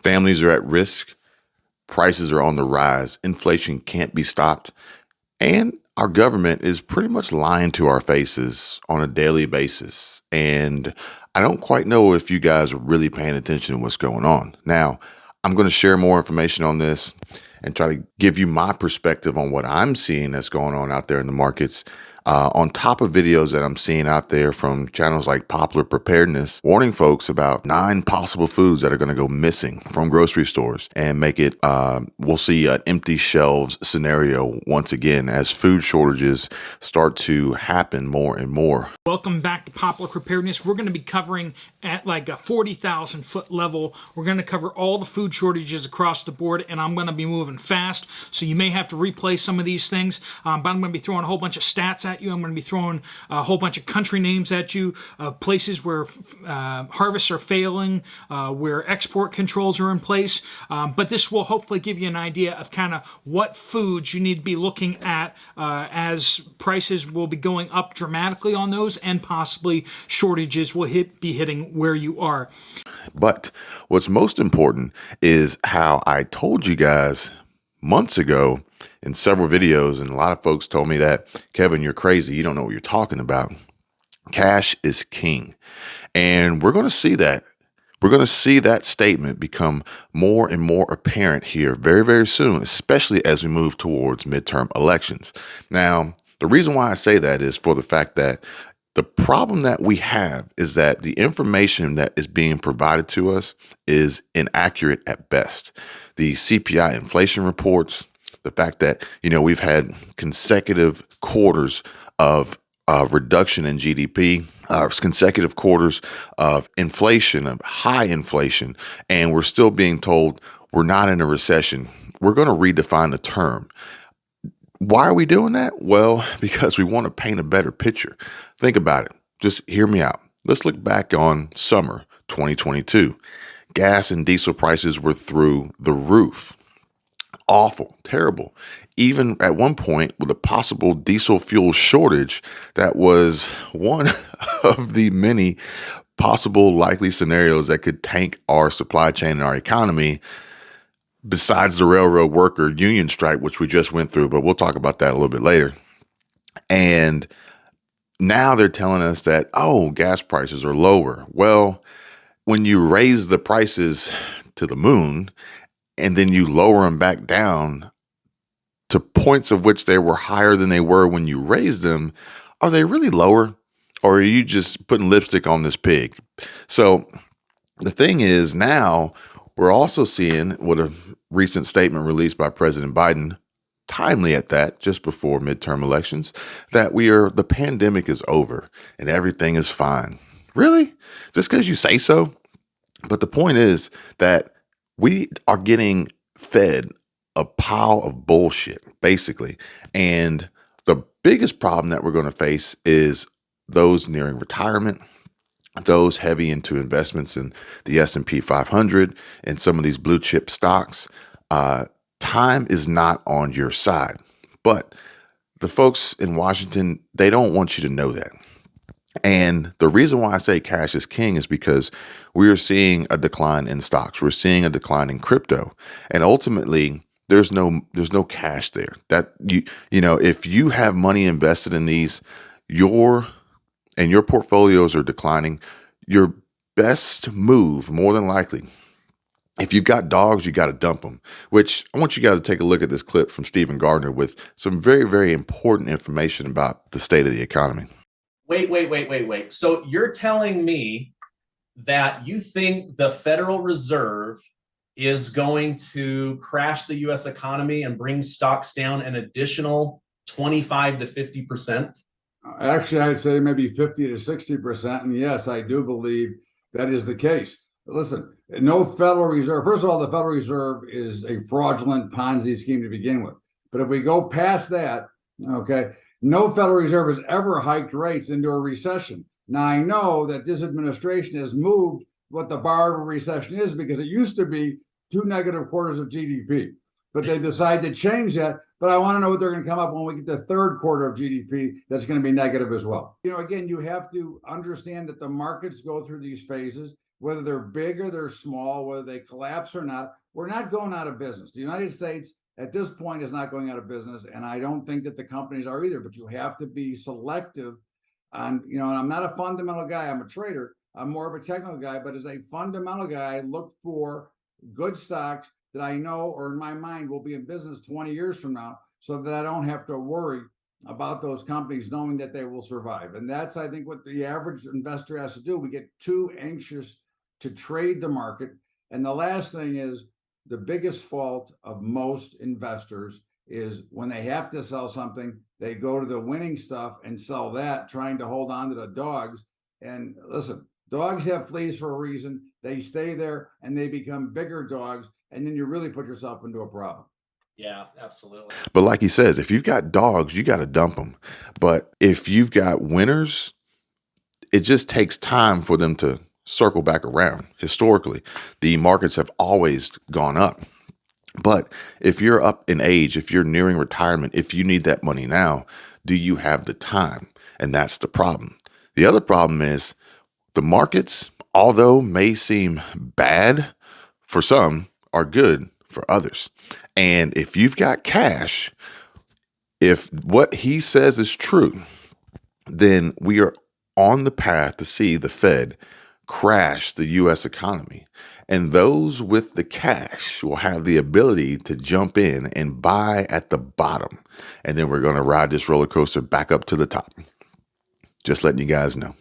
Families are at risk. Prices are on the rise. Inflation can't be stopped. And our government is pretty much lying to our faces on a daily basis. And I don't quite know if you guys are really paying attention to what's going on. Now, I'm going to share more information on this and try to give you my perspective on what I'm seeing that's going on out there in the markets. On top of videos that I'm seeing out there from channels like Popular Preparedness, warning folks about 9 possible foods that are going to go missing from grocery stores and make it, we'll see an empty shelves scenario once again as food shortages start to happen more and more. Welcome back to Popular Preparedness. We're going to be covering at like a 40,000 foot level. We're going to cover all the food shortages across the board, and I'm going to be moving fast, so you may have to replay some of these things, but I'm going to be throwing a whole bunch of stats at you. I'm going to be throwing a whole bunch of country names at you, places where harvests are failing, where export controls are in place, but this will hopefully give you an idea of kind of what foods you need to be looking at as prices will be going up dramatically on those, and possibly shortages will be hitting where you are. But what's most important is how I told you guys months ago in several videos, and a lot of folks told me that, Kevin, you're crazy. You don't know what you're talking about. Cash is king. And we're going to see that. We're going to see that statement become more and more apparent here very, very soon, especially as we move towards midterm elections. Now, the reason why I say that is for the fact that the problem that we have is that the information that is being provided to us is inaccurate at best. The CPI inflation reports, the fact that, we've had consecutive quarters of reduction in GDP, consecutive quarters of inflation, of high inflation, and we're still being told we're not in a recession. We're going to redefine the term. Why are we doing that? Well, because we want to paint a better picture. Think about it. Just hear me out. Let's look back on summer 2022. Gas and diesel prices were through the roof. Awful, terrible. Even at one point with a possible diesel fuel shortage, that was one of the many possible likely scenarios that could tank our supply chain and our economy, besides the railroad worker union strike, which we just went through, but we'll talk about that a little bit later. And now they're telling us that, oh, gas prices are lower. Well, when you raise the prices to the moon and then you lower them back down to points of which they were higher than they were when you raised them, are they really lower? Or are you just putting lipstick on this pig? So the thing is, now we're also seeing what a recent statement released by President Biden, timely at that, just before midterm elections, that the pandemic is over and everything is fine. Really? Just because you say so? But the point is that we are getting fed a pile of bullshit, basically. And the biggest problem that we're going to face is those nearing retirement, those heavy into investments in the S&P 500 and some of these blue chip stocks. Time is not on your side. But the folks in Washington, they don't want you to know that. And the reason why I say cash is king is because we are seeing a decline in stocks. We're seeing a decline in crypto. And ultimately, there's no cash there. That if you have money invested in these, your portfolios are declining, your best move, more than likely, if you've got dogs, you got to dump them, which I want you guys to take a look at this clip from Stephen Gardner with some very, very important information about the state of the economy. Wait. So you're telling me that you think the Federal Reserve is going to crash the U.S. economy and bring stocks down an additional 25 to 50%? Actually, I'd say maybe 50 to 60%. And yes, I do believe that is the case. But listen, no Federal Reserve. First of all, the Federal Reserve is a fraudulent Ponzi scheme to begin with. But if we go past that, okay, no Federal Reserve has ever hiked rates into a recession. Now, I know that this administration has moved what the bar of a recession is, because it used to be 2 negative quarters of GDP. But they decided to change that. But I want to know what they're going to come up when we get the third quarter of GDP that's going to be negative as well. Again, you have to understand that the markets go through these phases. whether they're big or they're small, whether they collapse or not, we're not going out of business. The United States at this point is not going out of business, and I don't think that the companies are either. But you have to be selective on, and I'm not a fundamental guy. I'm a trader. I'm more of a technical guy, but as a fundamental guy, I look for good stocks that I know or in my mind will be in business 20 years from now, so that I don't have to worry about those companies, knowing that they will survive. And that's, I think, what the average investor has to do. We get too anxious to trade the market. And the last thing is, the biggest fault of most investors is when they have to sell something, they go to the winning stuff and sell that, trying to hold on to the dogs. And listen, dogs have fleas for a reason. They stay there and they become bigger dogs. And then you really put yourself into a problem. Yeah, absolutely. But like he says, if you've got dogs, you got to dump them. But if you've got winners, it just takes time for them to circle back around. Historically, the markets have always gone up. But if you're up in age, if you're nearing retirement, if you need that money now, do you have the time? And that's the problem. The other problem is the markets, although may seem bad for some, are good for others. And if you've got cash, if what he says is true, then we are on the path to see the Fed crash the U.S. economy. And those with the cash will have the ability to jump in and buy at the bottom. And then we're going to ride this roller coaster back up to the top. Just letting you guys know.